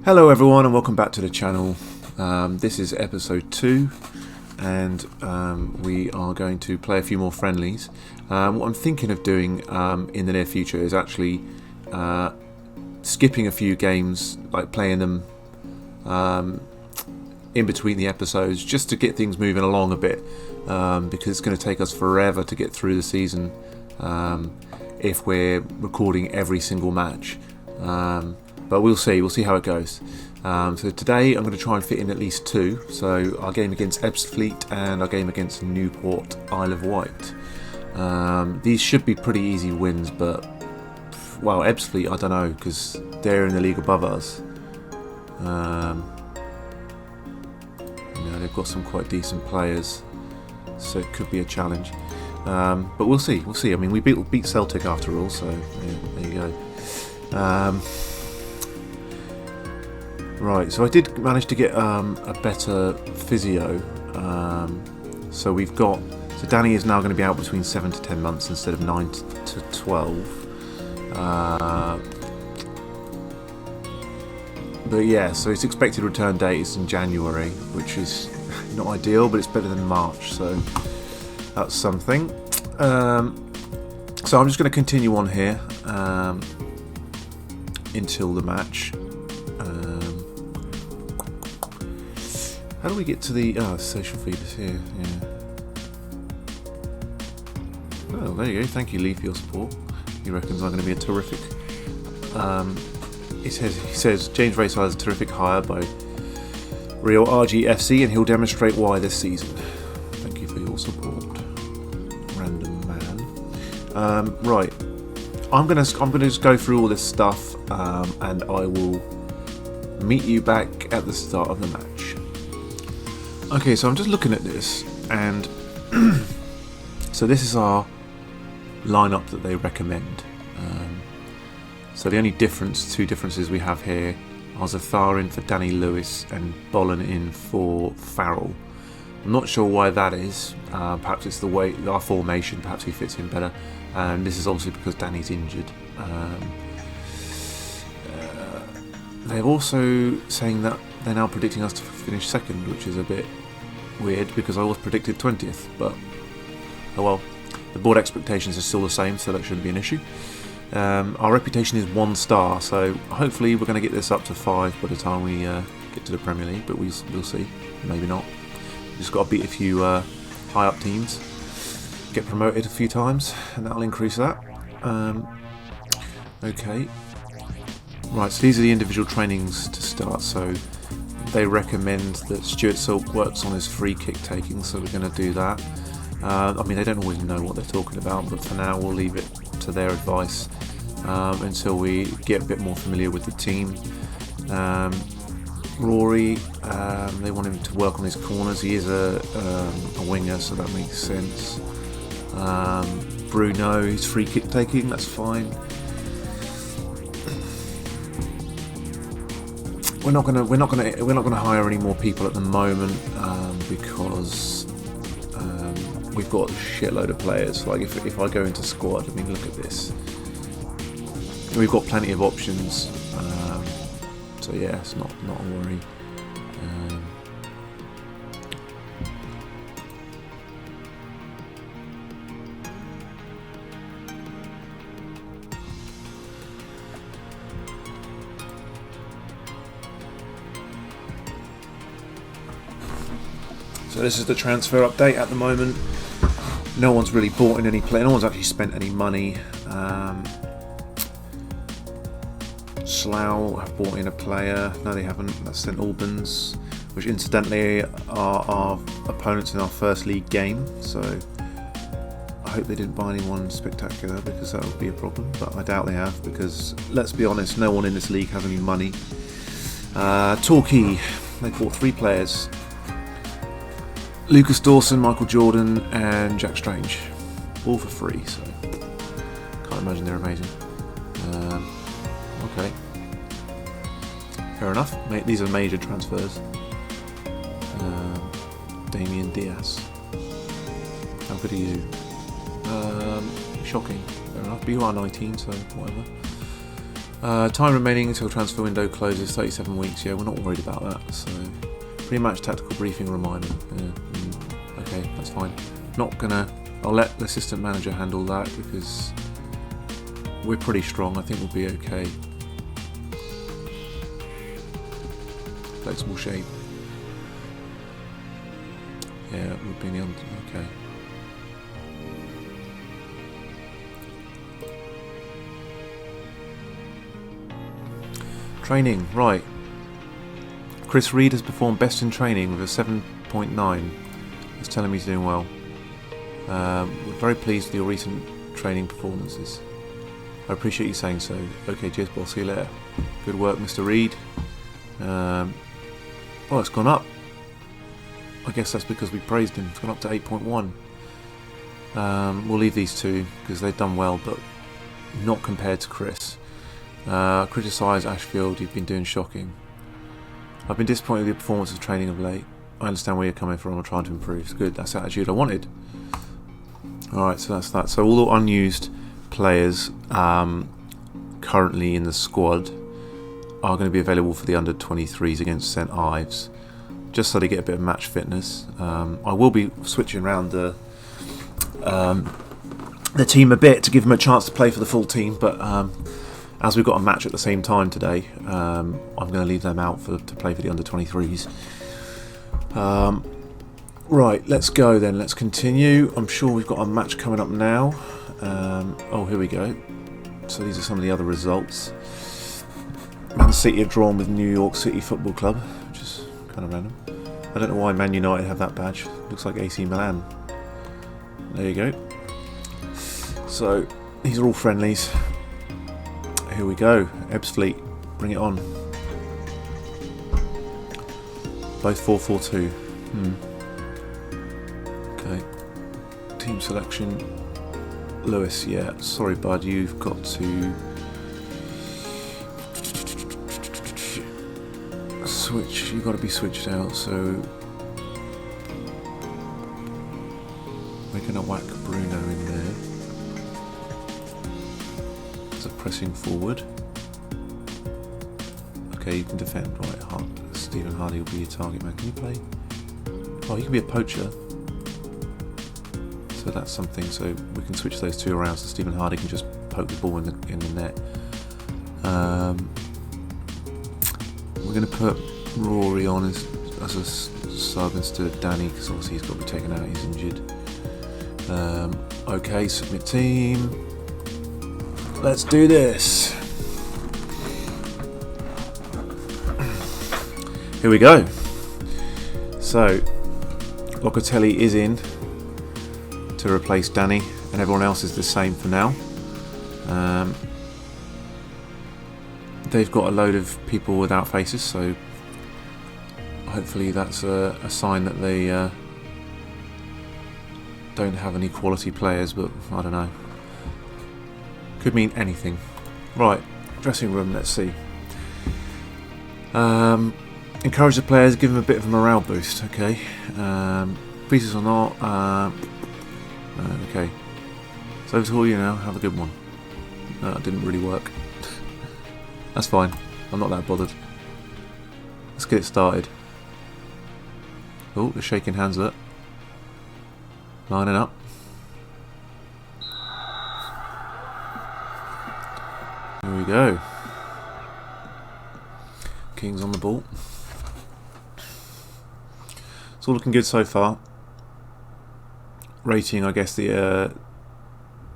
Hello everyone and welcome back to the channel. This is episode 2 and we are going to play a few more friendlies. What I'm thinking of doing in the near future is actually skipping a few games, like playing them in between the episodes just to get things moving along a bit, because it's going to take us forever to get through the season if we're recording every single match. But we'll see how it goes. So today I'm going to try and fit in at least 2. So our game against Ebbsfleet and our game against Newport Isle of Wight. These should be pretty easy wins, but well, Ebbsfleet I don't know, because they're in the league above us. They've got some quite decent players, so it could be a challenge. But we'll see. I mean, we beat Celtic after all, so yeah, there you go. Right, so I did manage to get a better physio. So Danny is now going to be out between 7 to 10 months instead of 9 to 12. But yeah, so his expected return date is in January, which is not ideal, but it's better than March, so that's something. So I'm just going to continue on here until the match. How do we get to the social feed is here? Yeah. Oh, there you go. Thank you, Lee, for your support. He reckons I'm going to be a terrific. He says James Rayside is a terrific hire by Real RGFC, and he'll demonstrate why this season. Thank you for your support, random man. Right, I'm gonna just go through all this stuff, and I will meet you back at the start of the match. Okay, so I'm just looking at this, and so this is our lineup that they recommend. So the only two differences we have here are Zathar in for Danny Lewis and Bollen in for Farrell. I'm not sure why that is. Perhaps it's the way our formation. Perhaps he fits in better. And this is obviously because Danny's injured. They're also saying that they're now predicting us to finish second, which is a bit weird because I was predicted 20th. But oh well, the board expectations are still the same, so that shouldn't be an issue. Our reputation is 1 star, so hopefully we're going to get this up to 5 by the time we get to the Premier League, but we'll see. Maybe not. We've just got to beat a few high up teams, get promoted a few times, and that'll increase that. Okay. Right, so these are the individual trainings to start. So they recommend that Stuart Silk works on his free kick taking, so we're going to do that. I mean, they don't always know what they're talking about, but for now we'll leave it to their advice until we get a bit more familiar with the team. Rory, they want him to work on his corners. He is a winger, so that makes sense. Bruno, he's free kick taking, that's fine. We're not gonna hire any more people at the moment because we've got a shitload of players. Like if I go into squad, I mean, look at this. We've got plenty of options. So yeah, it's not a worry. So this is the transfer update at the moment. No one's really bought in any player. No one's actually spent any money. Slough have bought in a player. No, they haven't. That's St Albans, which incidentally are our opponents in our first league game. So I hope they didn't buy anyone spectacular, because that would be a problem. But I doubt they have, because let's be honest, no one in this league has any money. Torquay, they bought 3 players. Lucas Dawson, Michael Jordan and Jack Strange, all for free, so can't imagine they're amazing. Okay, fair enough. These are major transfers. Damien Diaz, how good are you? Shocking, fair enough, but you are 19, so whatever. Time remaining until transfer window closes, 37 weeks. Yeah, we're not worried about that. So, pre-match tactical briefing reminder. Okay, that's fine. Not gonna. I'll let the assistant manager handle that because we're pretty strong. I think we'll be okay. Flexible shape. Yeah, it would be in the under. Okay. Training, right. Chris Reed has performed best in training with a 7.9. It's telling me he's doing well. We're very pleased with your recent training performances. I appreciate you saying so. Okay, cheers, boss. See you later. Good work, Mr. Reed. Oh, it's gone up. I guess that's because we praised him. It's gone up to 8.1. We'll leave these two because they've done well, but not compared to Chris. Criticise Ashfield, you've been doing shocking. I've been disappointed with your performance of training of late. I understand where you're coming from. I'm trying to improve. It's good. That's the attitude I wanted. Alright, so that's that. So all the unused players currently in the squad are going to be available for the under 23s against St Ives, just so they get a bit of match fitness. I will be switching around the team a bit to give them a chance to play for the full team, but as we've got a match at the same time today, I'm going to leave them out to play for the under 23s. Right, let's go then. Let's continue. I'm sure we've got a match coming up now. Oh, here we go. So these are some of the other results. Man City have drawn with New York City Football Club, which is kind of random. I don't know why Man United have that badge. Looks like AC Milan. There you go. So these are all friendlies. Here we go. Ebbsfleet, bring it on. Both 4-4-2. Okay. Team selection. Lewis, yeah. Sorry, bud. You've got to switch. You've got to be switched out. So we're going to whack Bruno in there. So pressing forward. Okay, you can defend, right? Stephen Hardy will be your target man. Can you play? Oh, you can be a poacher. So that's something. So we can switch those two around. So Stephen Hardy can just poke the ball in the net. We're going to put Rory on as a sub instead of Danny because obviously he's got to be taken out. He's injured. Okay, submit team. Let's do this. Here we go. So, Locatelli is in to replace Danny, and everyone else is the same for now. They've got a load of people without faces, so hopefully that's a sign that they don't have any quality players, but I don't know. Could mean anything. Right, dressing room, let's see. Encourage the players, give them a bit of a morale boost, okay. Pieces or not, okay. So over to all you now, have a good one. No, that didn't really work. That's fine, I'm not that bothered. Let's get it started. Oh, they're shaking hands, look. Lining up. Here we go. King's on the ball. It's all looking good so far. Rating, I guess the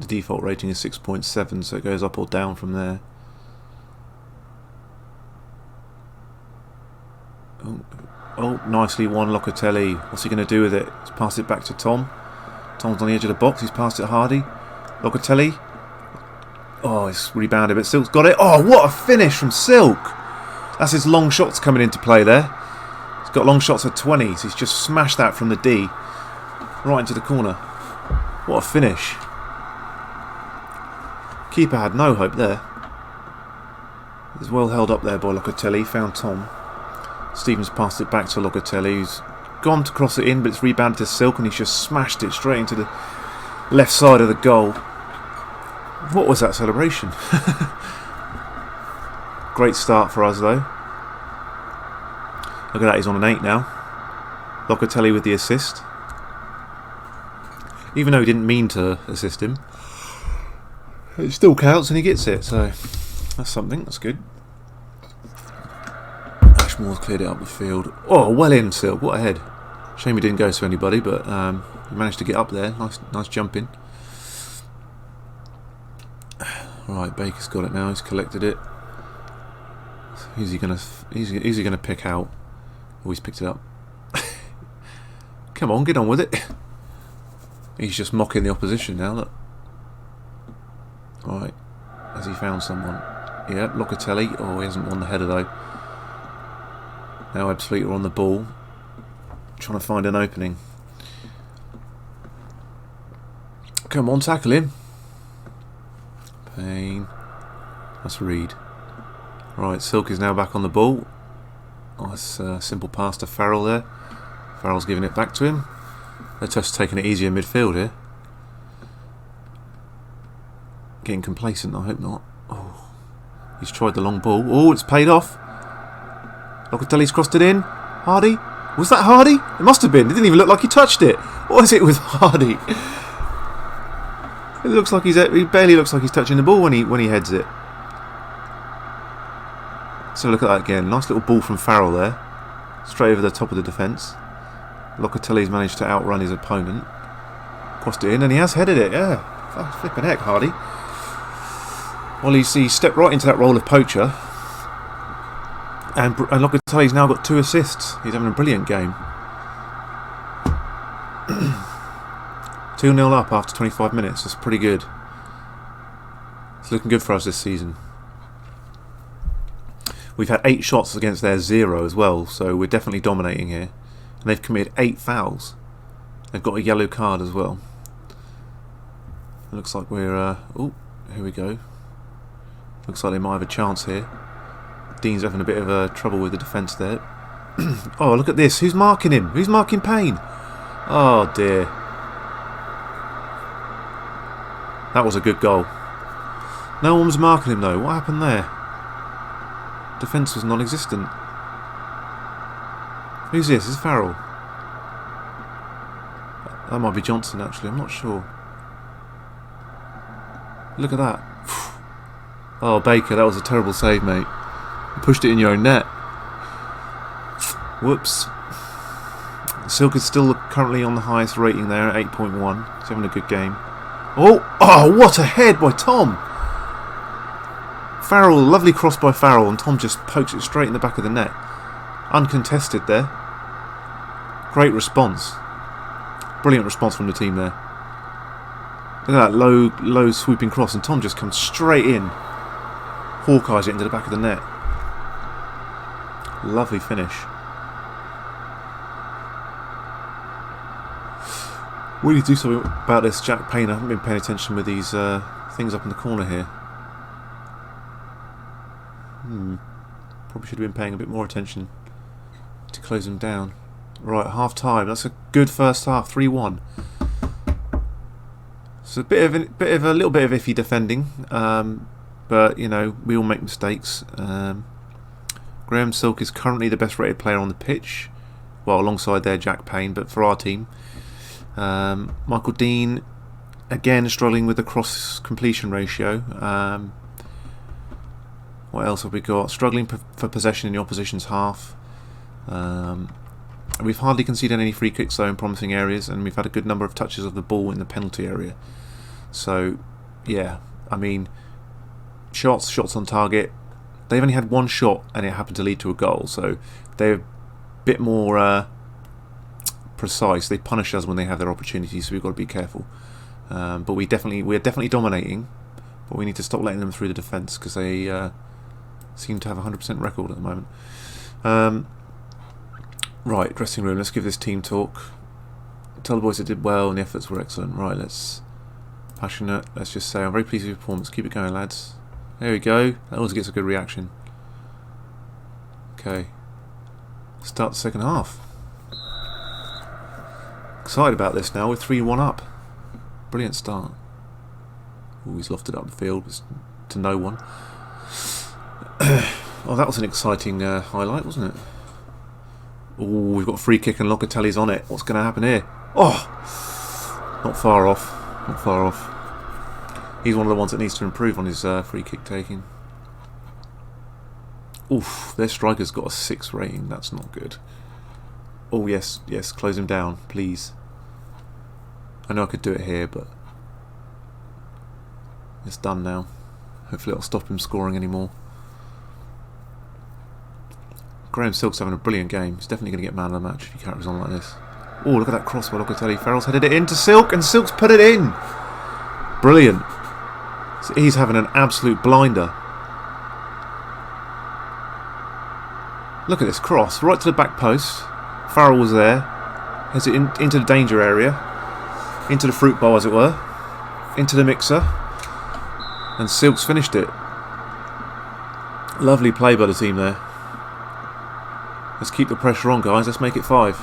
default rating is 6.7, so it goes up or down from there. Oh, nicely won Locatelli. What's he going to do with it? He's passed it back to Tom. Tom's on the edge of the box. He's passed it Hardy. Locatelli. Oh, it's rebounded, but Silk's got it. Oh, what a finish from Silk. That's his long shots coming into play there. He's got long shots at 20s. He's just smashed that from the D. Right into the corner. What a finish. Keeper had no hope there. He's well held up there by Locatelli. Found Tom. Stevens passed it back to Locatelli, who's gone to cross it in, but it's rebounded to Silk, and he's just smashed it straight into the left side of the goal. What was that celebration? Great start for us though. Look at that, he's on an 8 now. Locatelli with the assist. Even though he didn't mean to assist him, it still counts and he gets it, so that's something, that's good. Ashmore's cleared it up the field. Oh, well in, Silk, what a head. Shame he didn't go to anybody, but he managed to get up there. Nice jump in. Right, Baker's got it now, he's collected it. Who's he gonna pick out? Oh, he's picked it up. Come on, get on with it. He's just mocking the opposition now, look. Right, has he found someone? Yeah, Locatelli. Oh, he hasn't won the header though. Now Ebbsfleet are on the ball, trying to find an opening. Come on, tackle him. Payne. That's Reed. Right, Silk is now back on the ball. Nice simple pass to Farrell there. Farrell's giving it back to him. They're just taking it easier midfield here. Getting complacent, I hope not. Oh, he's tried the long ball. Oh, it's paid off. Locatelli's crossed it in. Hardy? Was that Hardy? It must have been. It didn't even look like he touched it. What is it with Hardy? It looks like he barely looks like he's touching the ball when he heads it. So look at that again. Nice little ball from Farrell there. Straight over the top of the defence. Locatelli's managed to outrun his opponent. Crossed it in and he has headed it, yeah. Flipping heck, Hardy. Well, he stepped right into that role of poacher. And Locatelli's now got 2 assists. He's having a brilliant game. 2-0 up after 25 minutes. That's pretty good. It's looking good for us this season. We've had 8 shots against their 0 as well, so we're definitely dominating here. And they've committed 8 fouls. They've got a yellow card as well. It looks like we're... oh, here we go. Looks like they might have a chance here. Dean's having a bit of trouble with the defence there. Oh, look at this. Who's marking him? Who's marking Payne? Oh, dear. That was a good goal. No one was marking him, though. What happened there? Defence was non-existent. Who's this? Is Farrell? That might be Johnson, actually. I'm not sure. Look at that. Oh, Baker, that was a terrible save, mate. You pushed it in your own net. Whoops. Silk is still currently on the highest rating there at 8.1. He's having a good game. Oh, what a head by Tom! Farrell, lovely cross by Farrell, and Tom just pokes it straight in the back of the net. Uncontested there. Great response. Brilliant response from the team there. Look at that low swooping cross, and Tom just comes straight in. Hawkeyes it into the back of the net. Lovely finish. We need to do something about this Jack Payne. I haven't been paying attention with these things up in the corner here. Probably should have been paying a bit more attention to close them down. Right, half time. That's a good first half. 3-1. It's a little bit of iffy defending, but you know we all make mistakes. Graham Silk is currently the best rated player on the pitch, well alongside their Jack Payne, but for our team. Michael Dean again struggling with the cross completion ratio. What else have we got? Struggling for possession in the opposition's half. We've hardly conceded any free kicks though in promising areas, and we've had a good number of touches of the ball in the penalty area. So yeah, I mean, shots on target. They've only had 1 shot and it happened to lead to a goal, so they're a bit more precise. They punish us when they have their opportunities, so we've got to be careful. But we're definitely dominating, but we need to stop letting them through the defence because they seem to have a 100% record at the moment. Right, dressing room. Let's give this team talk. Tell the boys they did well and the efforts were excellent. Right, passionate. Let's just say I'm very pleased with your performance. Keep it going, lads. There we go. That always gets a good reaction. Okay. Start the second half. Excited about this now. We're 3-1 up. Brilliant start. Ooh, he's lofted up the field to no one. Oh, that was an exciting highlight, wasn't it? Oh, we've got a free kick and Locatelli's on it. What's going to happen here? Oh! Not far off. Not far off. He's one of the ones that needs to improve on his free kick taking. Oof, their striker's got a 6 rating. That's not good. Oh, yes, yes, close him down, please. I know I could do it here, but it's done now. Hopefully it'll stop him scoring anymore. Graham Silk's having a brilliant game. He's definitely going to get man of the match if he carries on like this. Oh, look at that cross by Locatelli. Farrell's headed it into Silk, and Silk's put it in. Brilliant. So he's having an absolute blinder. Look at this cross, right to the back post. Farrell was there. Heads it into the danger area. Into the fruit bowl, as it were. Into the mixer. And Silk's finished it. Lovely play by the team there. Let's keep the pressure on, guys. Let's make it 5.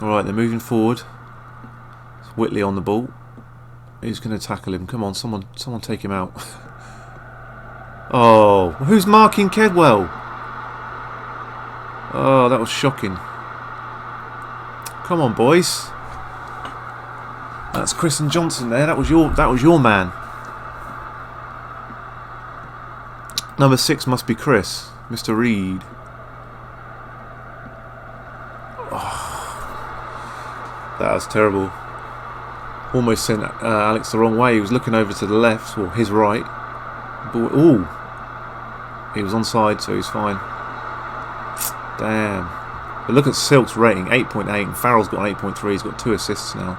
Alright, they're moving forward. It's Whitley on the ball. Who's going to tackle him? Come on, someone take him out. Oh, who's marking Kedwell? Oh, that was shocking. Come on, boys. That's Chris and Johnson there. That was your man. Number 6 must be Chris, Mr. Reed. Oh, that was terrible. Almost sent Alex the wrong way. He was looking over to the left, or his right. But, ooh, he was onside, so he's fine. Damn. But look at Silk's rating, 8.8, and Farrell's got an 8.3. He's got 2 assists now.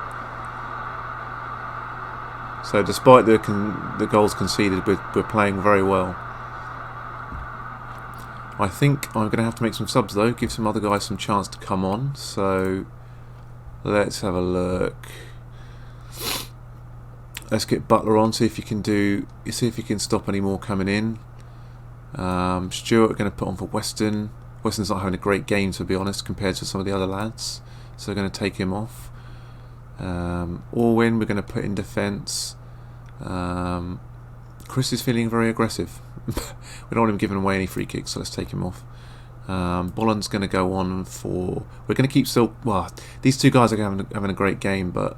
So despite the goals conceded, we're playing very well. I think I'm going to have to make some subs though, give some other guys some chance to come on. So let's have a look. Let's get Butler on, see if you can stop any more coming in. Stewart going to put on for Weston. Weston's not having a great game, to be honest, compared to some of the other lads, so they're going to take him off. Orwin we're going to put in defence. Chris is feeling very aggressive. We don't want him giving away any free kicks, so let's take him off. Bolland's going to go on for... We're going to keep still... Well, these two guys are having a great game, but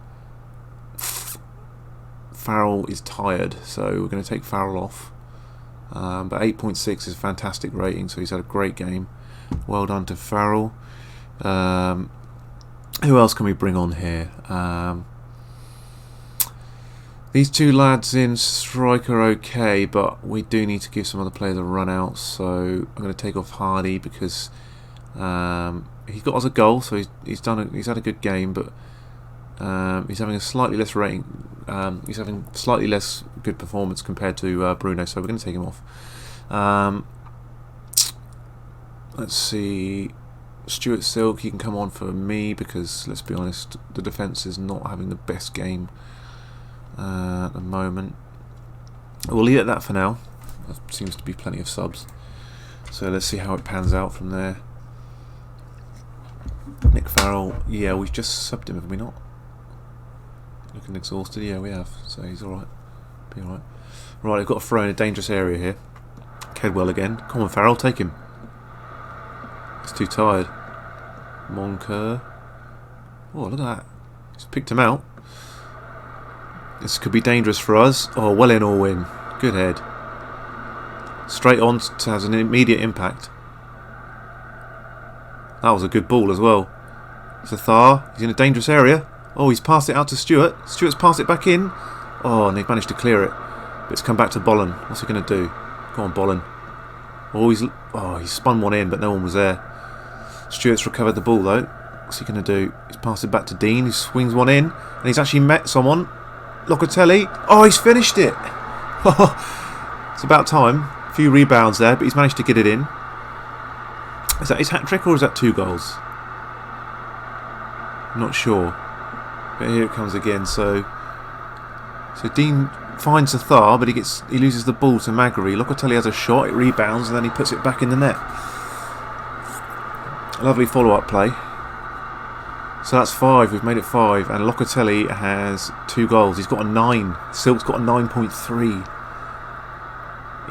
Farrell is tired, so we're going to take Farrell off. But 8.6 is a fantastic rating, so he's had a great game. Well done to Farrell. Who else can we bring on here? These two lads in strike are okay, but we do need to give some other players a run out. So I'm going to take off Hardy because he got us a goal, so he's had a good game, but he's having a slightly less rating. He's having slightly less good performance compared to Bruno, so we're going to take him off. Let's see. Stuart Silk, he can come on for me because, let's be honest, the defence is not having the best game at the moment. We'll leave it at that for now. There seems to be plenty of subs. So let's see how it pans out from there. Nick Farrell, yeah, we've just subbed him, have we not? Looking exhausted, yeah, we have. So he's alright. Be alright. Right, I've got to throw in a dangerous area here. Kedwell again. Come on, Farrell, take him. He's too tired. Moncur. Oh, look at that. He's picked him out. This could be dangerous for us. Oh, well in or win. Good head. Straight on to has an immediate impact. That was a good ball as well. Zathar, he's in a dangerous area. Oh, he's passed it out to Stewart. Stewart's passed it back in. Oh, and they've managed to clear it. But it's come back to Bolland. What's he going to do? Go on, Bolland. Oh, he's spun one in, but no one was there. Stewart's recovered the ball though. What's he going to do? He's passed it back to Dean. He swings one in, and he's actually met someone. Locatelli. Oh, he's finished it. It's about time. A few rebounds there, but he's managed to get it in. Is that his hat-trick or is that 2 goals? I'm not sure. But here it comes again. So Dean finds Zathar, but he loses the ball to Magari. Locatelli has a shot, it rebounds, and then he puts it back in the net. A lovely follow-up play. So that's 5. We've made it 5, and Locatelli has 2 goals. He's got a 9. Silk's got a 9.3.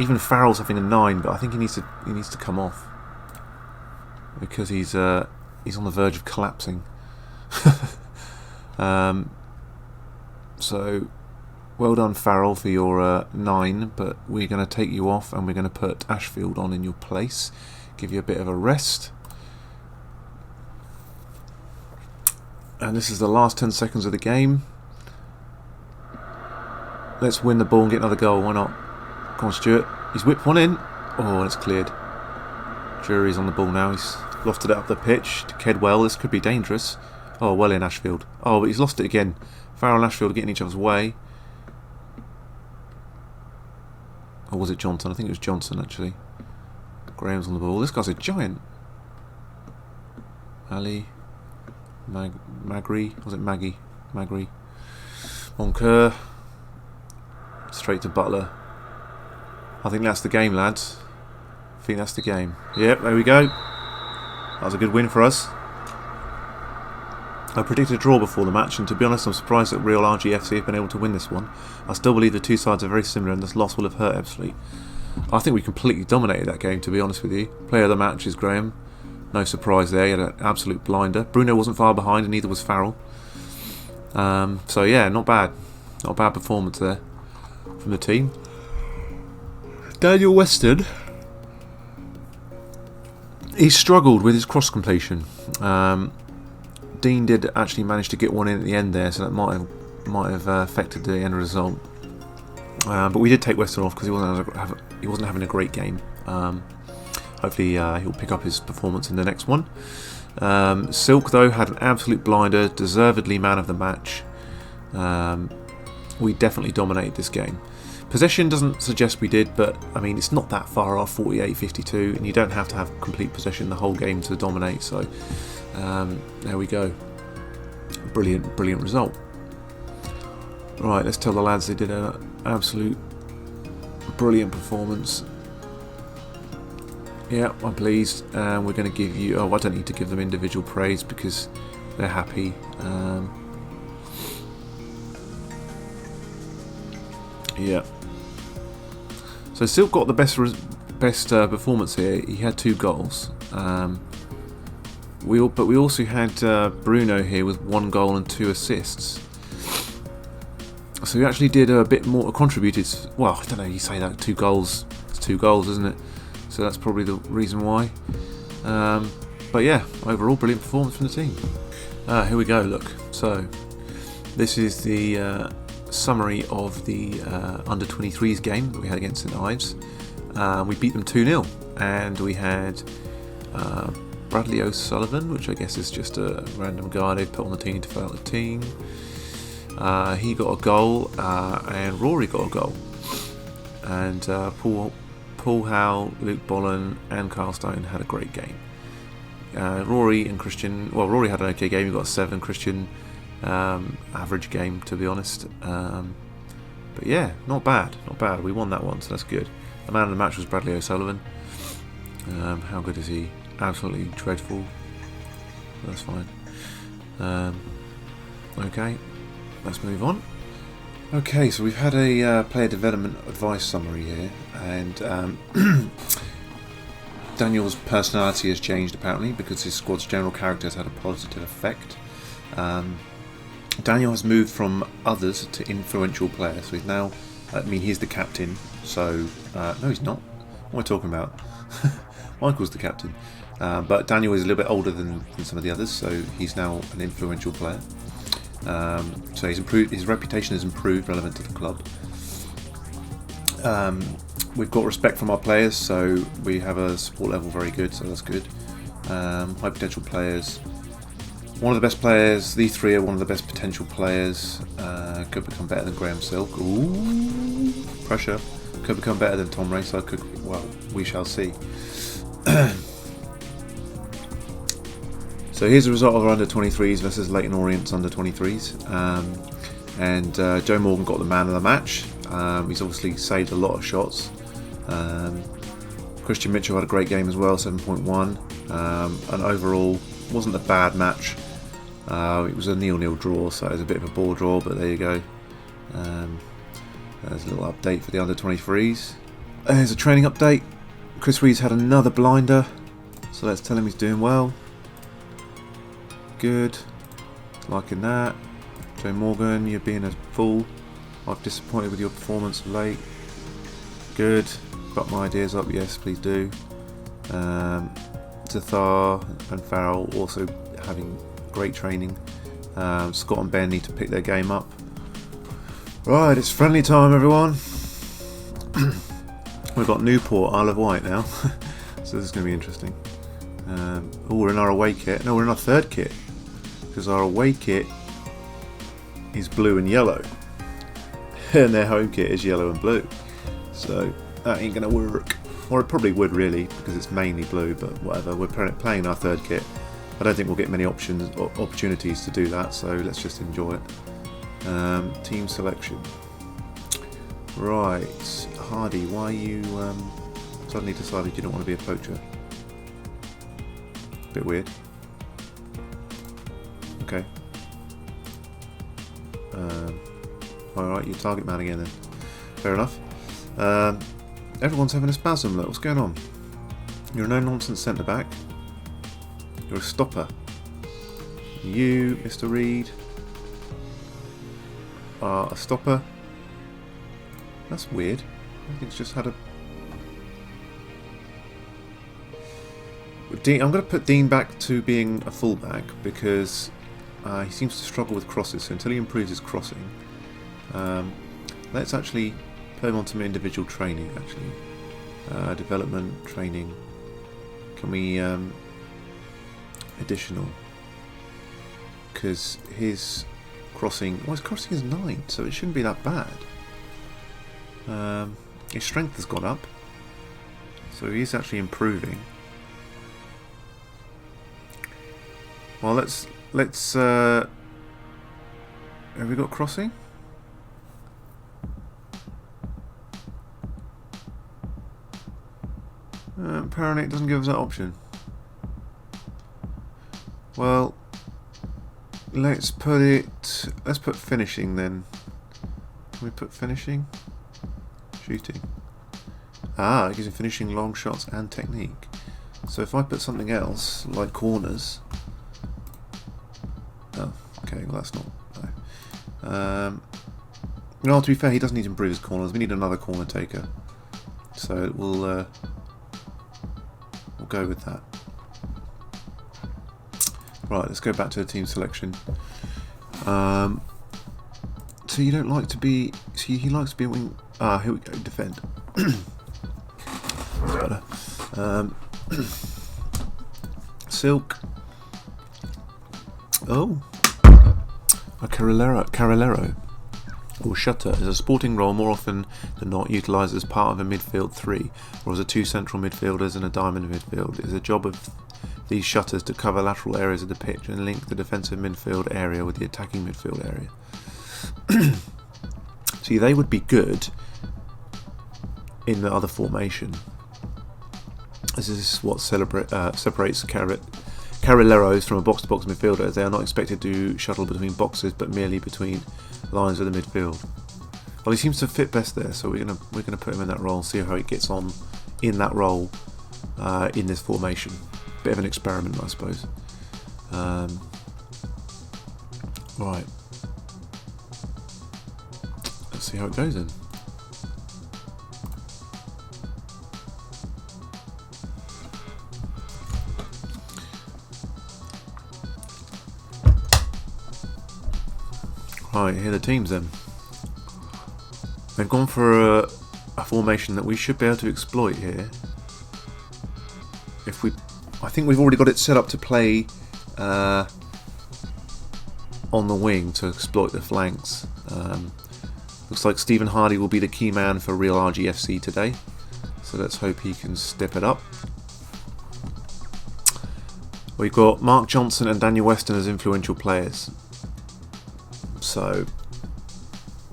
Even Farrell's having a 9, but I think he needs to come off because he's on the verge of collapsing. So well done, Farrell, for your 9, but we're going to take you off and we're going to put Ashfield on in your place, give you a bit of a rest. And this is the last 10 seconds of the game. Let's win the ball and get another goal. Why not? Come on, Stuart. He's whipped one in. Oh, and it's cleared. Drury's on the ball now. He's lofted it up the pitch to Kedwell. This could be dangerous. Oh, well in, Ashfield. Oh, but he's lost it again. Farrell and Ashfield are getting each other's way. Or was it Johnson? I think it was Johnson, actually. Graham's on the ball. This guy's a giant. Ali. Magri. Was it Maggie? Magri. Moncur. Straight to Butler. I think that's the game, lads. I think that's the game. Yep, there we go. That was a good win for us. I predicted a draw before the match, and to be honest, I'm surprised that Real RGFC have been able to win this one. I still believe the two sides are very similar, and this loss will have hurt Ebbsfleet. I think we completely dominated that game, to be honest with you. Player of the match is Graham. No surprise there, he had an absolute blinder. Bruno wasn't far behind, and neither was Farrell. So yeah, not bad. Not a bad performance there from the team. Daniel Weston, he struggled with his cross completion. Dean did actually manage to get one in at the end there, so that might have affected the end result. But we did take Weston off because he wasn't having a great game. Hopefully he'll pick up his performance in the next one. Silk, though, had an absolute blinder, deservedly man of the match. We definitely dominated this game. Possession doesn't suggest we did, but I mean, it's not that far off, 48-52, and you don't have to have complete possession the whole game to dominate. So there we go. Brilliant result. Right, let's tell the lads they did an absolute brilliant performance. Yeah, I'm pleased. We're going to give you... Oh, I don't need to give them individual praise because they're happy. Yeah. So Silk got the best performance here. He had 2 goals. But we also had Bruno here with 1 goal and 2 assists. So he actually did a bit more, contributed. Well, I don't know. You say that 2 goals, it's 2 goals, isn't it? So that's probably the reason why. But yeah, overall brilliant performance from the team. Here we go. Look. So this is the summary of the under 23s game that we had against St Ives. We beat them 2-0, and we had Bradley O'Sullivan, which I guess is just a random guy they put on the team to fill out the team. He got a goal, and Rory got a goal, and Paul Howe, Luke Bollen and Carl Stone had a great game. Rory and Christian, well, Rory had an okay game, he got a 7, Christian average game, to be honest. But yeah, not bad. We won that one, so that's good. The man of the match was Bradley O'Sullivan. How good is he? Absolutely dreadful. That's fine. Okay, let's move on. Okay, so we've had a player development advice summary here, and Daniel's personality has changed apparently because his squad's general character has had a positive effect. Daniel has moved from others to influential player, so he's now, he's the captain, so, no he's not, what am I talking about? Michael's the captain, but Daniel is a little bit older than some of the others, so he's now an influential player. So he's improved, his reputation has improved relevant to the club. We've got respect from our players, so we have a support level very good, so that's good. High potential players. One of the best players, these 3 are one of the best potential players. Could become better than Graham Silk. Ooh, pressure. Could become better than Tom Racer. Well, we shall see. So here's the result of our under 23s versus Leyton Orient's under 23s. And Joe Morgan got the man of the match. He's obviously saved a lot of shots. Christian Mitchell had a great game as well, 7.1. And overall, wasn't a bad match. It was a 0-0 draw, so it was a bit of a ball draw, but there you go. There's a little update for the under 23s. Here's a training update. Chris Reed's had another blinder, so let's tell him he's doing well. Good. Liking that. Joe Morgan, you're being a fool. I'm disappointed with your performance of late. Good. Got my ideas up, yes, please do. Zathar and Farrell also having great training. Scott and Ben need to pick their game up. Right, it's friendly time, everyone. We've got Newport, Isle of Wight now, so this is going to be interesting. Oh, we're in our away kit. No, we're in our third kit, because our away kit is blue and yellow, and their home kit is yellow and blue. So that ain't going to work. Or it probably would really, because it's mainly blue, but whatever. We're playing our third kit. I don't think we'll get many opportunities to do that, so let's just enjoy it. Team selection. Right, Hardy, why you suddenly decided you don't want to be a poacher? Bit weird. Okay. Alright, you're target man again then. Fair enough. Everyone's having a spasm, look, what's going on? You're a no-nonsense centre-back. You're a stopper. You, Mr. Reed, are a stopper. That's weird. Everything's just had a... Dean, I'm going to put Dean back to being a fullback because he seems to struggle with crosses, so until he improves his crossing, let's actually put him on some individual training, actually. Development, training. Can we... additional? Because his crossing... Well, his crossing is 9, so it shouldn't be that bad. His strength has gone up, so he is actually improving. Well, let's have we got crossing? Apparently it doesn't give us that option. Well, let's put finishing then. Can we put finishing? Shooting. Ah, it gives him finishing, long shots and technique. So if I put something else, like corners... Oh, okay, well that's not... No. No, to be fair, he doesn't need to improve his corners. We need another corner taker. So we'll go with that. Right, let's go back to the team selection. So you don't like to be... See, he likes to be a wing... Ah, here we go, defend. That's better. Silk. Oh. A Carrilero. Or shutter is a sporting role more often than not utilised as part of a midfield three, or as a two central midfielders and a diamond midfield. It is a job of these shutters to cover lateral areas of the pitch and link the defensive midfield area with the attacking midfield area. See, they would be good in the other formation. This is what separates Carrileros from a box-to-box midfielder, as they are not expected to shuttle between boxes but merely between lines of the midfield. Well, he seems to fit best there, so we're gonna put him in that role and see how he gets on in that role in this formation. Bit of an experiment, I suppose. Right. Let's see how it goes then. Right, here are the teams then. They've gone for a formation that we should be able to exploit here. I think we've already got it set up to play on the wing to exploit the flanks. Looks like Stephen Hardy will be the key man for Real RGFC today, so let's hope he can step it up. We've got Mark Johnson and Daniel Weston as influential players. So,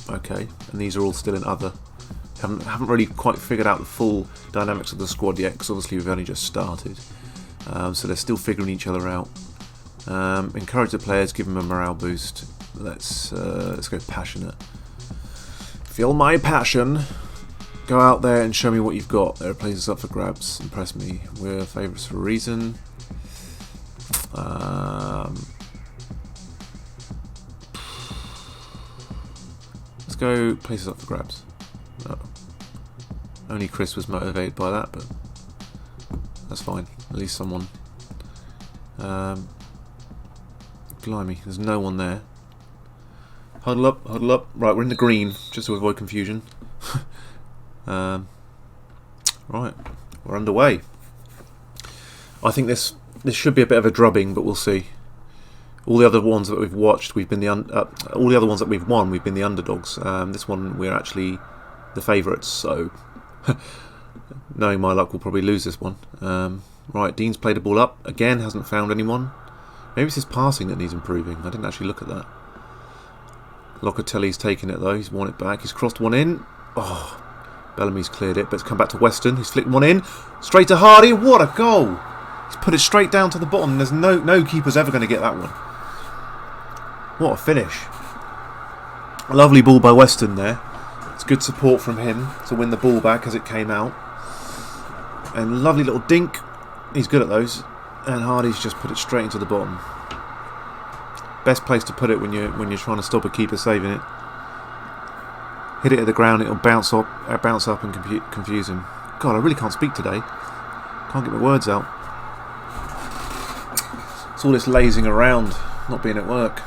okay, and these are all still in other. Haven't really quite figured out the full dynamics of the squad yet, because obviously we've only just started. So they're still figuring each other out. Encourage the players, give them a morale boost. Let's go passionate. Feel my passion. Go out there and show me what you've got. There are places up for grabs. Impress me. We're favourites for a reason. Let's go places up for grabs. No. Only Chris was motivated by that, but that's fine. At least someone. Blimey, there's no one there. Huddle up, huddle up. Right, we're in the green, just to avoid confusion. Right, we're underway. I think this should be a bit of a drubbing, but we'll see. All the other ones that we've watched, we've been all the other ones that we've won, we've been the underdogs. This one, we're actually the favourites. So, knowing my luck, we'll probably lose this one. Right, Dean's played the ball up again. Hasn't found anyone. Maybe it's his passing that needs improving. I didn't actually look at that. Locatelli's taken it though. He's won it back. He's crossed one in. Oh, Bellamy's cleared it, but it's come back to Weston. He's flicked one in. Straight to Hardy. What a goal! He's put it straight down to the bottom. There's no keeper's ever going to get that one. What a finish. A lovely ball by Weston there. It's good support from him to win the ball back as it came out. And lovely little dink. He's good at those. And Hardy's just put it straight into the bottom. Best place to put it when you're trying to stop a keeper saving it. Hit it at the ground, it'll bounce up and confuse him. God, I really can't speak today. Can't get my words out. It's all this lazing around, not being at work.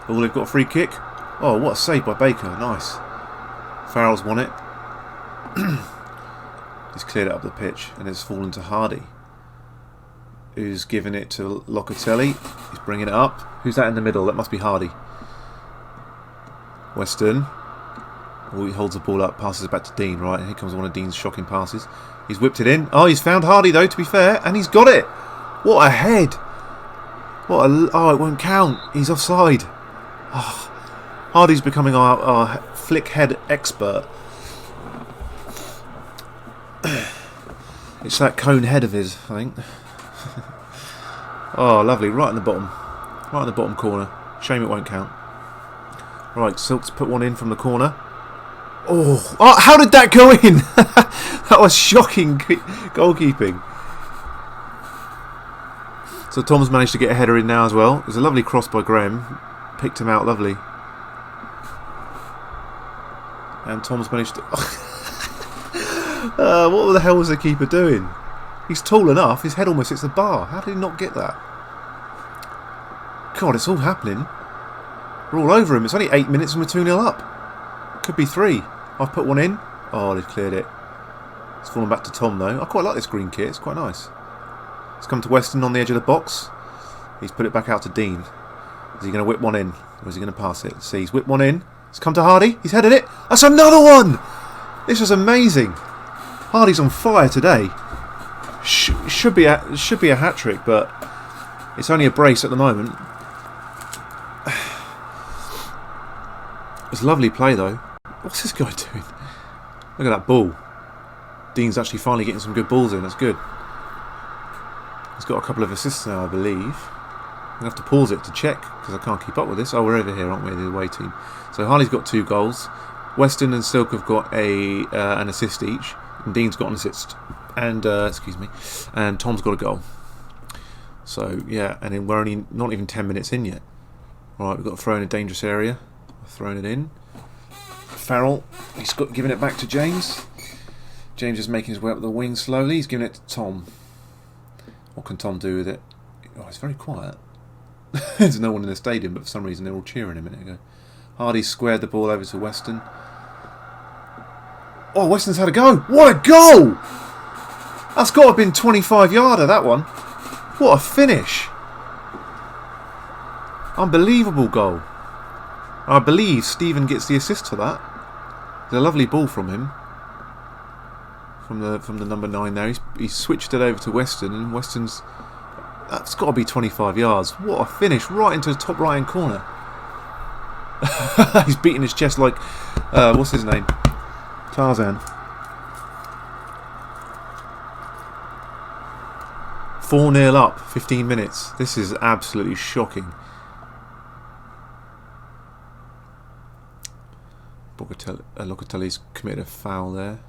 Oh, they've got a free kick. Oh, what a save by Baker. Nice. Farrell's won it. He's cleared it up the pitch and it's fallen to Hardy, who's given it to Locatelli. He's bringing it up. Who's that in the middle? That must be Hardy. Weston. Oh, he holds the ball up, passes it back to Dean. Right, here comes one of Dean's shocking passes. He's whipped it in. Oh, he's found Hardy though, to be fair, and he's got it. What a head! Oh, it won't count. He's offside. Oh, Hardy's becoming our flick head expert. It's that cone head of his, I think. Oh, lovely. Right in the bottom. Right in the bottom corner. Shame it won't count. Right, Silk's put one in from the corner. Oh, how did that go in? That was shocking goalkeeping. So Tom's managed to get a header in now as well. It was a lovely cross by Graham. Picked him out lovely. And Tom's managed to... what the hell was the keeper doing? He's tall enough, his head almost hits the bar. How did he not get that? God, it's all happening. We're all over him. It's only 8 minutes and we're 2-0 up. Could be 3. I've put one in. Oh, they've cleared it. It's fallen back to Tom though. I quite like this green kit, it's quite nice. It's come to Weston on the edge of the box. He's put it back out to Dean. Is he going to whip one in? Or is he going to pass it? Let's see, he's whipped one in. It's come to Hardy. He's headed it. That's another one! This was amazing. Hardy's on fire today. Should be a hat-trick, but it's only a brace at the moment. It's lovely play though. What's this guy doing? Look at that ball. Dean's actually finally getting some good balls in. That's good. He's got a couple of assists now, I believe. I'm going to have to pause it to check because I can't keep up with this. Oh, we're over here, aren't we? The away team. So Hardy's got 2 goals. Weston and Silk have got an assist each. And Dean's got an assist. And, and Tom's got a goal. So, yeah, and then we're only not even 10 minutes in yet. Alright, we've got to throw in a dangerous area. Thrown it in. Farrell, he's giving it back to James. James is making his way up the wing slowly. He's giving it to Tom. What can Tom do with it? Oh, it's very quiet. There's no one in the stadium, but for some reason they're all cheering a minute ago. Hardy squared the ball over to Weston. Oh, Weston's had a go. What a goal! That's got to have been 25-yarder, that one. What a finish. Unbelievable goal. I believe Stephen gets the assist for that. It's a lovely ball from him. From the number 9 there. He's switched it over to Weston, and Weston's... That's got to be 25 yards. What a finish. Right into the top right-hand corner. He's beating his chest like... what's his name? Tarzan. 4-0 up, 15 minutes. This is absolutely shocking. Locatelli's committed a foul there.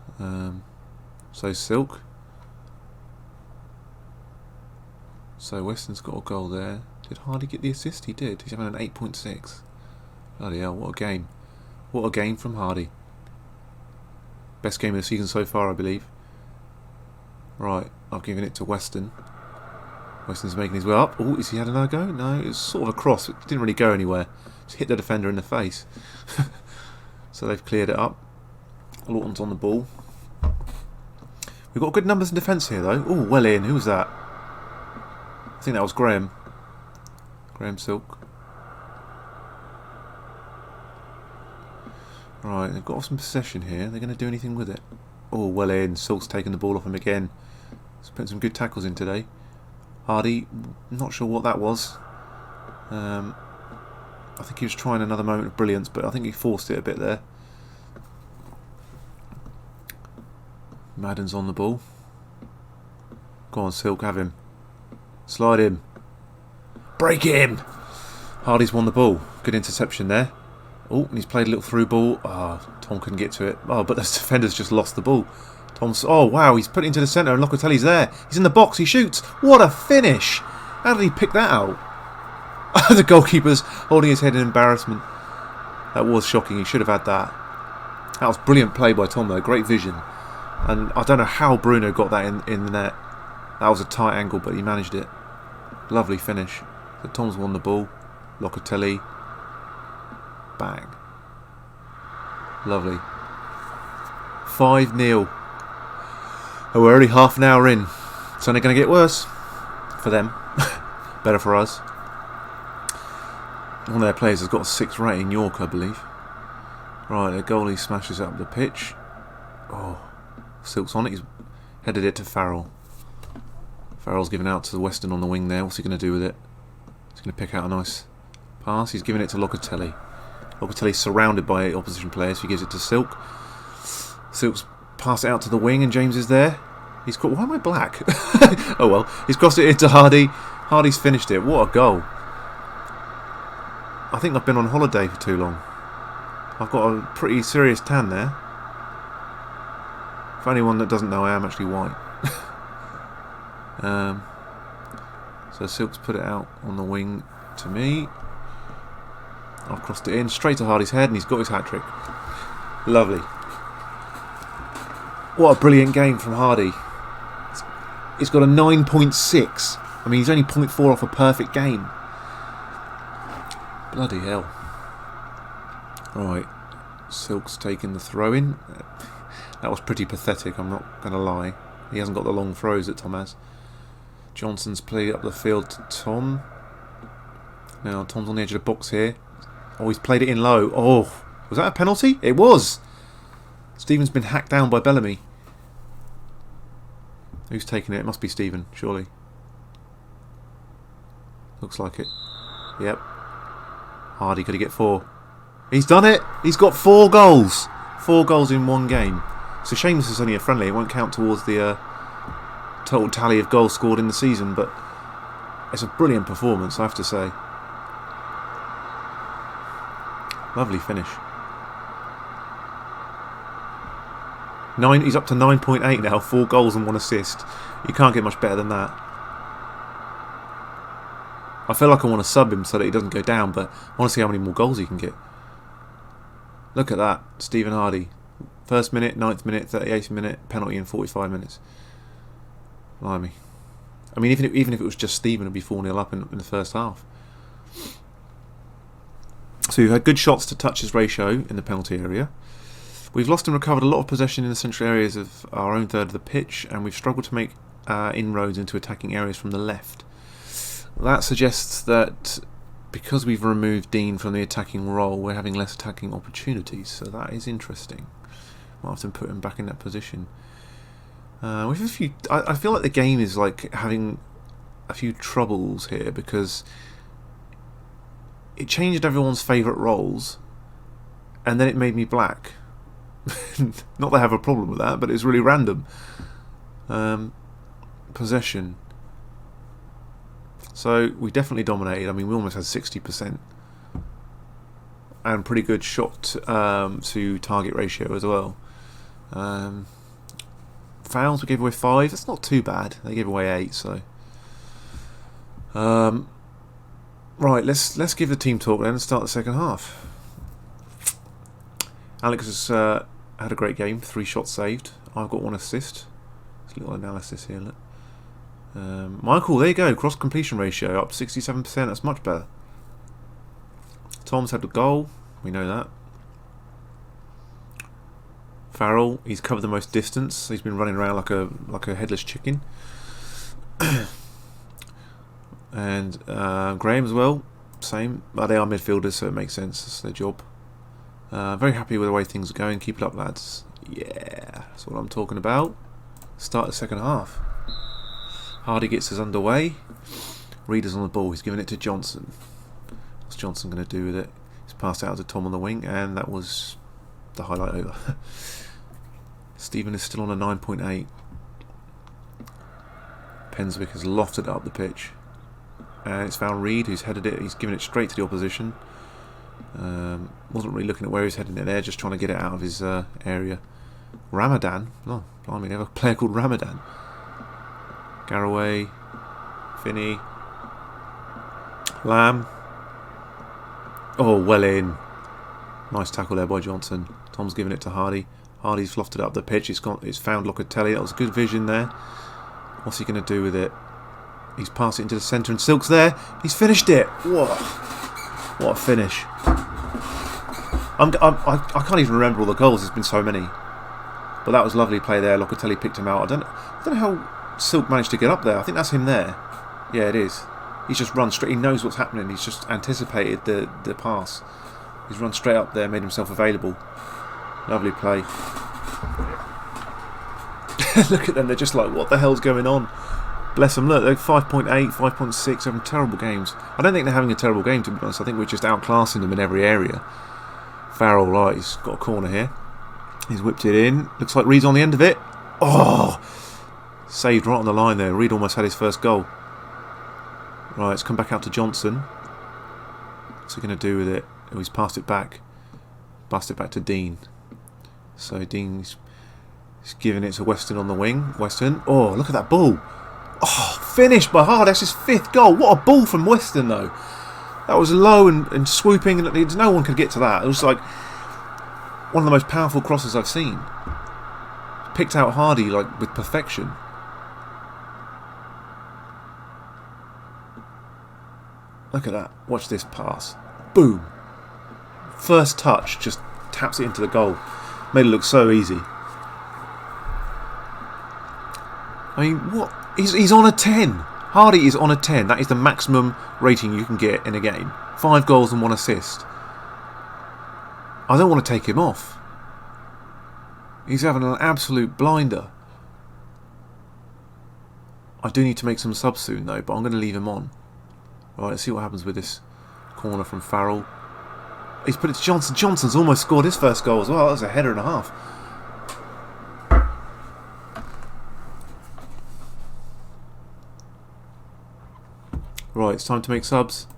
So Silk. So Weston's got a goal there. Did Hardy get the assist? He did. He's having an 8.6. Bloody hell, what a game. What a game from Hardy. Best game of the season so far, I believe. Right, I've given it to Weston. Weston's making his way up. Oh, has he had another go? No, it was sort of a cross. It didn't really go anywhere. Just hit the defender in the face. So they've cleared it up. Lawton's on the ball. We've got good numbers in defence here, though. Oh, well in. Who was that? I think that was Graham. Graham Silk. Right, they've got some possession here. They're going to do anything with it. Oh, well in. Silk's taking the ball off him again. He's putting some good tackles in today. Hardy, not sure what that was. I think he was trying another moment of brilliance, but I think he forced it a bit there. Madden's on the ball. Go on, Silk, have him. Slide him. Break him! Hardy's won the ball. Good interception there. Oh, and he's played a little through ball. Oh, Tom couldn't get to it. Oh, but the defender's just lost the ball. Tom's. Oh, wow, he's put it into the centre and Locatelli's there. He's in the box, he shoots. What a finish! How did he pick that out? The goalkeeper's holding his head in embarrassment. That was shocking, he should have had that. That was brilliant play by Tom though, great vision. And I don't know how Bruno got that in the net. That was a tight angle, but he managed it. Lovely finish. So Tom's won the ball. Locatelli. Bang. Lovely. 5-0. Oh, we're only half an hour in. It's only going to get worse. For them. Better for us. One of their players has got a 6 rating, York, I believe. Right, their goalie smashes up the pitch. Oh, Silk's on it. He's headed it to Farrell. Farrell's given out to the Weston on the wing there. What's he going to do with it? He's going to pick out a nice pass. He's giving it to Locatelli. Locatelli's surrounded by opposition players. He gives it to Silk. Silk's passed it out to the wing and James is there. He's caught. Why am I black? Oh well. He's crossed it into Hardy. Hardy's finished it. What a goal. I think I've been on holiday for too long. I've got a pretty serious tan there. For anyone that doesn't know, I am actually white. So Silk's put it out on the wing to me. I've crossed it in straight to Hardy's head and he's got his hat-trick. Lovely. What a brilliant game from Hardy. He's got a 9.6. I mean, he's only 0.4 off a perfect game. Bloody hell. Right. Silk's taken the throw-in. That was pretty pathetic, I'm not going to lie. He hasn't got the long throws that Tom has. Johnson's played up the field to Tom. Now Tom's on the edge of the box here. Oh, he's played it in low. Oh, was that a penalty? It was. Stephen's been hacked down by Bellamy. Who's taking it? It must be Stephen, surely. Looks like it. Yep. Hardy, could he get 4? He's done it. He's got 4 goals. 4 goals in one game. It's a shame this is only a friendly. It won't count towards the total tally of goals scored in the season, but it's a brilliant performance, I have to say. Lovely finish. He's up to 9.8 now, 4 goals and 1 assist. You can't get much better than that. I feel like I want to sub him so that he doesn't go down, but I want to see how many more goals he can get. Look at that, Stephen Hardy. 1st minute, 9th minute, 38th minute, penalty in 45 minutes. Blimey. I mean, even if it was just Stephen, it would be 4-0 up in the first half. So we've had good shots to touches ratio in the penalty area. We've lost and recovered a lot of possession in the central areas of our own third of the pitch, and we've struggled to make inroads into attacking areas from the left. That suggests that because we've removed Dean from the attacking role, we're having less attacking opportunities, so that is interesting. Might have to put him back in that position. With a few, I feel like the game is like having a few troubles here because it changed everyone's favourite roles, and then it made me black. Not that I have a problem with that, but it's really random. Possession. So we definitely dominated. I mean, we almost had 60%. and pretty good shot to target ratio as well. Fouls, we gave away 5. That's not too bad. They gave away 8, so. Right, let's give the team talk then and start the second half. Alex has had a great game, 3 shots saved. I've got 1 assist. There's a little analysis here. Look. Michael, there you go. Cross completion ratio up 67%. That's much better. Tom's had the goal. We know that. Farrell, he's covered the most distance. He's been running around like a headless chicken. And Graham as well, same. But they are midfielders, so it makes sense. That's their job. Very happy with the way things are going. Keep it up, lads. Yeah, that's what I'm talking about. Start the second half. Hardy gets us underway. Reader's on the ball. He's giving it to Johnson. What's Johnson going to do with it? He's passed out to Tom on the wing, and that was the highlight over. Stephen is still on a 9.8. Penswick has lofted it up the pitch. And it's found Reed, who's headed it. He's given it straight to the opposition. Wasn't really looking at where he's heading it there, just trying to get it out of his area. Ramadan. Oh, blimey, they have a player called Ramadan. Garraway. Finney. Lamb. Oh, well in. Nice tackle there by Johnson. Tom's giving it to Hardy. Hardy's lofted it up the pitch. It's found Locatelli. That was good vision there. What's he going to do with it? He's passed it into the centre and Silk's there. He's finished it. Whoa. What a finish. I can't even remember all the goals. There's been so many. But that was lovely play there. Locatelli picked him out. I don't know how Silk managed to get up there. I think that's him there. Yeah, it is. He's just run straight. He knows what's happening. He's just anticipated the pass. He's run straight up there, made himself available. Lovely play. Look at them. They're just like, what the hell's going on? Bless them. Look, they're 5.8, 5.6, having terrible games. I don't think they're having a terrible game, to be honest. I think we're just outclassing them in every area. Farrell, right, he's got a corner here. He's whipped it in. Looks like Reed's on the end of it. Oh! Saved right on the line there. Reed almost had his first goal. Right, it's come back out to Johnson. What's he going to do with it? Oh, he's passed it back. Passed it back to Dean. So Dean's giving it to Weston on the wing. Weston. Oh, look at that ball. Oh, finished by Hard. That's his 5th goal. What a ball from Weston, though. That was low and swooping, and no one could get to that. It was like one of the most powerful crosses I've seen. Picked out Hardy like with perfection. Look at that. Watch this pass. Boom. First touch, just taps it into the goal. Made it look so easy. I mean, what? He's on a 10. Hardy is on a 10. That is the maximum rating you can get in a game. 5 goals and 1 assist. I don't want to take him off. He's having an absolute blinder. I do need to make some subs soon though, but I'm going to leave him on. Right, let's see what happens with this corner from Farrell. He's put it to Johnson. Johnson's almost scored his first goal as well. That was a header and a half. Right, it's time to make subs.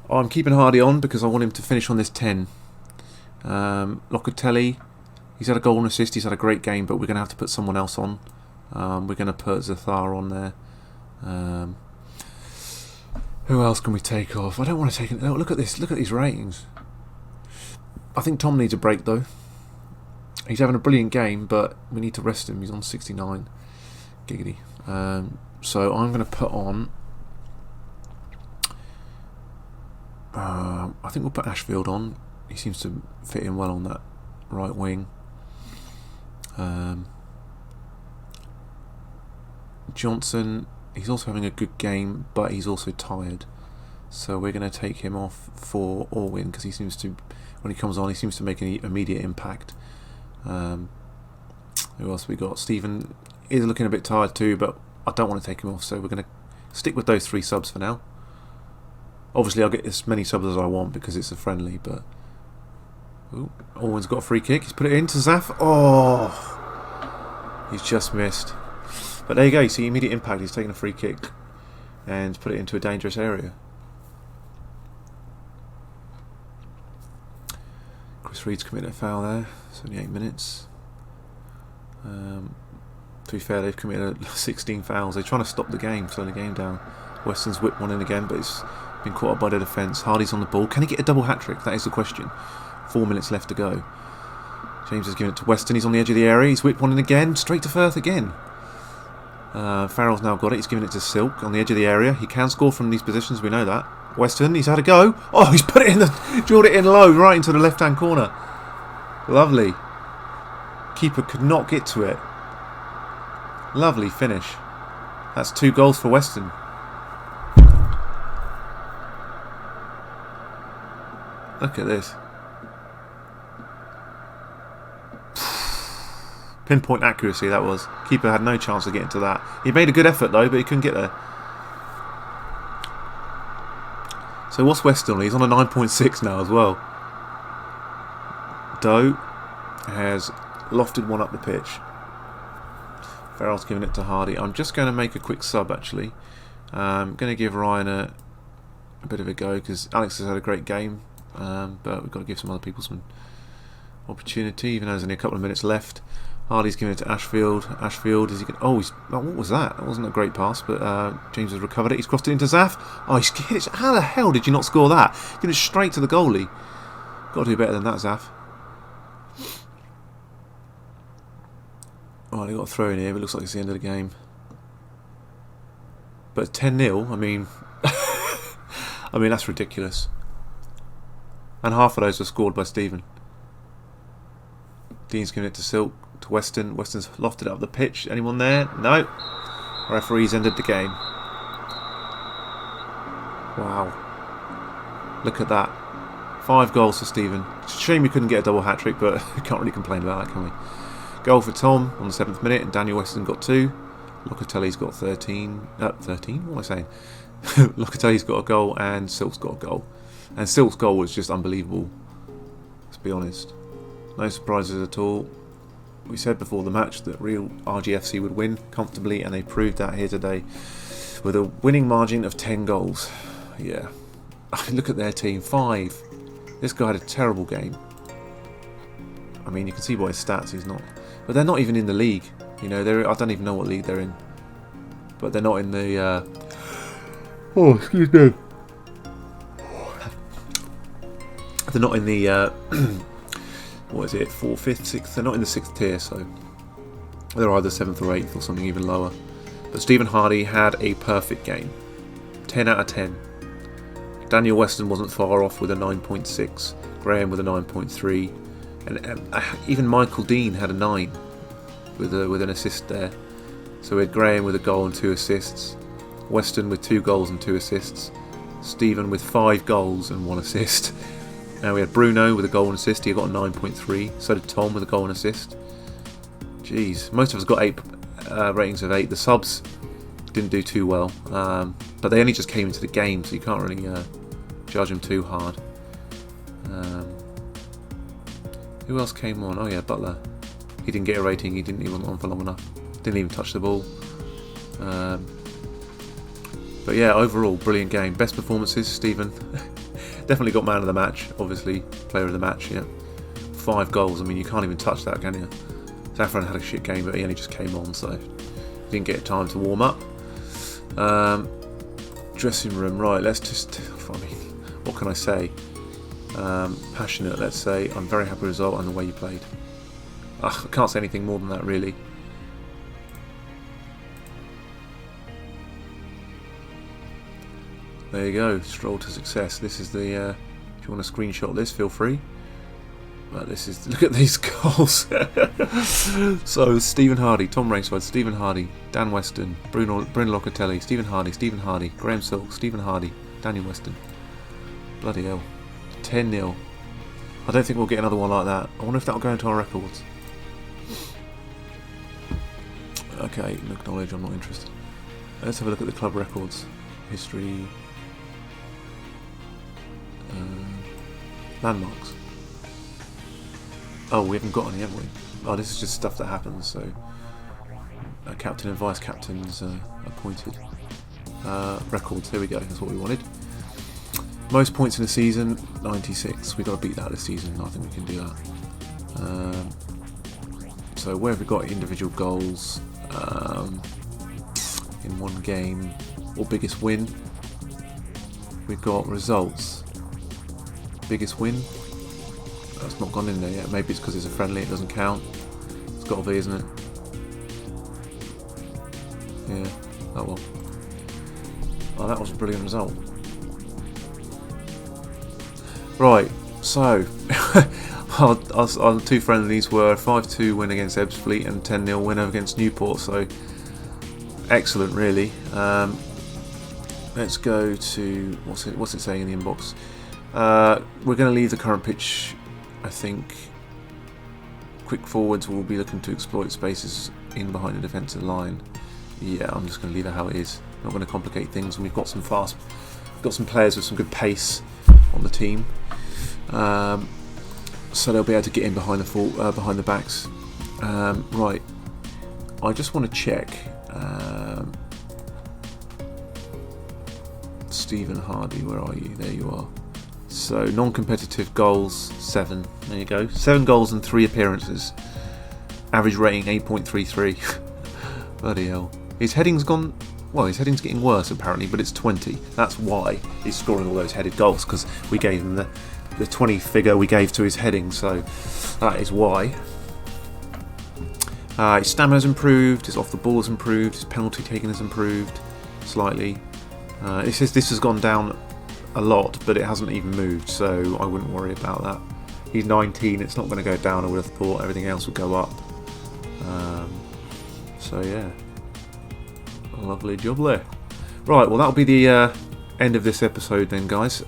I'm keeping Hardy on because I want him to finish on this 10. Locatelli, he's had a goal and assist. He's had a great game, but we're going to have to put someone else on. We're going to put Zathar on there. Who else can we take off? I don't want to take... Oh, look at this. Look at these ratings. I think Tom needs a break, though. He's having a brilliant game, but we need to rest him. He's on 69. Giggity. So I'm going to put on... I think we'll put Ashfield on. He seems to fit in well on that right wing. Johnson, he's also having a good game, but he's also tired. So we're going to take him off for Orwin because he seems to, when he comes on, he seems to make an immediate impact. Who else we got? Stephen is looking a bit tired too, but I don't want to take him off, so we're going to stick with those 3 subs for now. Obviously, I'll get as many subs as I want because it's a friendly, but... Ooh, Orwin's got a free kick. He's put it into Zaf. Oh! He's just missed. But there you go. You see immediate impact. He's taken a free kick and put it into a dangerous area. Alex Reed's committed a foul there. It's only 8 minutes. To be fair, they've committed 16 fouls. They're trying to stop the game, slow the game down. Weston's whipped one in again, but it's been caught up by the defence. Hardy's on the ball. Can he get a double hat-trick? That is the question. 4 minutes left to go. James has given it to Weston. He's on the edge of the area. He's whipped one in again. Straight to Firth again. Farrell's now got it. He's given it to Silk on the edge of the area. He can score from these positions. We know that. Weston, he's had a go. Oh, he's put it in drilled it in low, right into the left-hand corner. Lovely. Keeper could not get to it. Lovely finish. That's 2 goals for Weston. Look at this. Pinpoint accuracy that was. Keeper had no chance of getting to that. He made a good effort though, but he couldn't get there. So what's Weston on? He's on a 9.6 now as well. Doe has lofted one up the pitch. Farrell's giving it to Hardy. I'm just going to make a quick sub actually. I'm going to give Ryan a bit of a go because Alex has had a great game, but we've got to give some other people some opportunity, even though there's only a couple of minutes left. Hardy's giving it to Ashfield. Ashfield, is he going? Oh, what was that? That wasn't a great pass, but James has recovered it. He's crossed it into Zaf. Oh, he's hit it. How the hell did you not score that? Give it straight to the goalie. Got to do better than that, Zaf. Oh, they got a throw in here, but it looks like it's the end of the game. But 10-0, I mean, that's ridiculous. And half of those were scored by Stephen. Dean's giving it to Silk, to Weston. Weston's lofted up the pitch. Anyone there? No. Referees ended the game. Wow. Look at that. 5 goals for Stephen. It's a shame we couldn't get a double hat-trick, but we can't really complain about that, can we? Goal for Tom on the 7th minute, and Daniel Weston got 2. Locatelli's got 13. 13? What am I saying? Locatelli's got a goal, and Silk's got a goal. And Silk's goal was just unbelievable. Let's be honest. No surprises at all. We said before the match that real RGFC would win comfortably, and they proved that here today with a winning margin of 10 goals. Yeah. Look at their team. 5. This guy had a terrible game. I mean, you can see by his stats he's not. But they're not even in the league. You know, I don't even know what league they're in. But they're not in the... Oh, excuse me. They're not in the... what is it? 4th, 5th, 6th? They're not in the 6th tier, so... They're either 7th or 8th or something even lower. But Stephen Hardy had a perfect game. 10 out of 10. Daniel Weston wasn't far off with a 9.6. Graham with a 9.3. And even Michael Dean had a 9 with an assist there. So we had Graham with a goal and 2 assists. Weston with 2 goals and 2 assists. Stephen with 5 goals and 1 assist. Now we had Bruno with a goal and assist. He got a 9.3. So did Tom with a goal and assist. Jeez, most of us got 8 ratings of 8. The subs didn't do too well, but they only just came into the game, so you can't really judge them too hard. Who else came on? Oh yeah, Butler. He didn't get a rating. He wasn't on for long enough. Didn't even touch the ball. But yeah, overall, brilliant game. Best performances, Stephen. Definitely got man of the match. Obviously, player of the match. Yeah, 5 goals. I mean, you can't even touch that, can you? Zafran had a shit game, but he only just came on, so didn't get time to warm up. Dressing room, right? Let's just. I mean, what can I say? Passionate, let's say. I'm very happy with the result and the way you played. I can't say anything more than that, really. There you go, stroll to success. This is the. If you want to screenshot this, feel free. But this is. Look at these goals. So Stephen Hardy, Tom Rainsford, Stephen Hardy, Dan Weston, Bruno Locatelli, Stephen Hardy, Graham Silk, Stephen Hardy, Daniel Weston. Bloody hell. 10-0. I don't think we'll get another one like that. I wonder if that'll go into our records. Okay, acknowledge, I'm not interested. Let's have a look at the club records. History. Landmarks. Oh, we haven't got any, have we? Oh, this is just stuff that happens, so... captain and vice captains appointed. Records, here we go, that's what we wanted. Most points in the season, 96. We've got to beat that this season. I think we can do that. So where have we got individual goals in one game or biggest win? We've got results. Biggest win. That's not gone in there yet. Maybe it's because it's a friendly, it doesn't count. It's got to be, isn't it? Yeah. Oh well. Oh, that was a brilliant result. Right, so our two friendlies were 5-2 win against Ebbsfleet and 10-0 win against Newport, so excellent really. Let's go to, what's it saying in the inbox? We're going to leave the current pitch, I think. Quick forwards will be looking to exploit spaces in behind the defensive line. Yeah, I'm just going to leave it how it is. Not going to complicate things, and we've got some players with some good pace on the team. So they'll be able to get in behind the backs. Right, I just want to check Stephen Hardy, where are you? There you are. So non-competitive goals 7. There you go. 7 goals and 3 appearances. Average rating 8.33. Bloody hell. His heading's gone. Well, his heading's getting worse apparently, but it's 20. That's why he's scoring all those headed goals, because we gave him the 20 figure we gave to his heading, so that is why. His stamina's improved, his off the ball has improved, his penalty taking has improved slightly. It says this has gone down a lot, but it hasn't even moved, so I wouldn't worry about that. He's 19, it's not going to go down, I would have thought. Everything else would go up. So yeah, lovely job there. Right, well that'll be the end of this episode then, guys.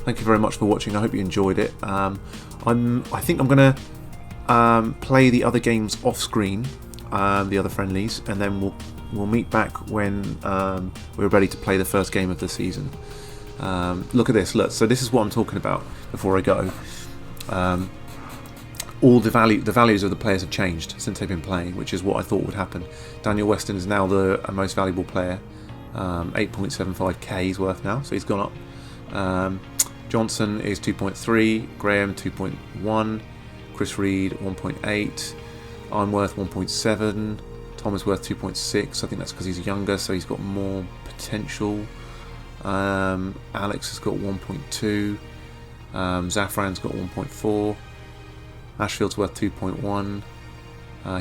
Thank you very much for watching. I hope you enjoyed it. I think I'm going to play the other games off screen, the other friendlies, and then we'll meet back when we're ready to play the first game of the season. Look at this. Look, so this is what I'm talking about before I go. All the values of the players have changed since they've been playing, which is what I thought would happen. Daniel Weston is now the most valuable player. 8.75k he's worth now, so he's gone up. Johnson is 2.3, Graham 2.1, Chris Reed 1.8, I'm worth 1.7, Tom is worth 2.6. I think that's because he's younger, so he's got more potential. Alex has got 1.2, Zafran's got 1.4, Ashfield's worth 2.1.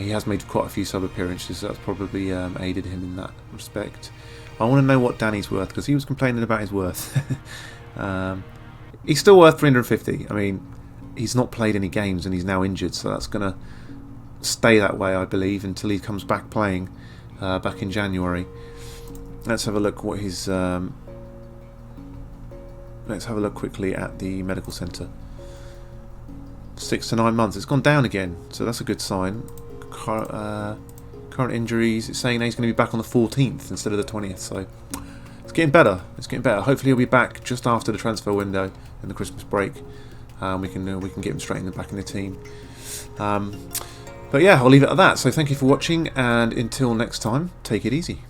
He has made quite a few sub appearances, so that's probably aided him in that respect. I want to know what Danny's worth, because he was complaining about his worth. He's still worth 350. I mean, he's not played any games and he's now injured, so that's going to stay that way, I believe, until he comes back playing back in January. Let's have a look what his. Let's have a look quickly at the medical centre. 6 to 9 months. It's gone down again, so that's a good sign. Current injuries. It's saying that he's going to be back on the 14th instead of the 20th. So it's getting better. It's getting better. Hopefully he'll be back just after the transfer window and the Christmas break. We can get him straight back in the team. But yeah, I'll leave it at that. So thank you for watching, and until next time, take it easy.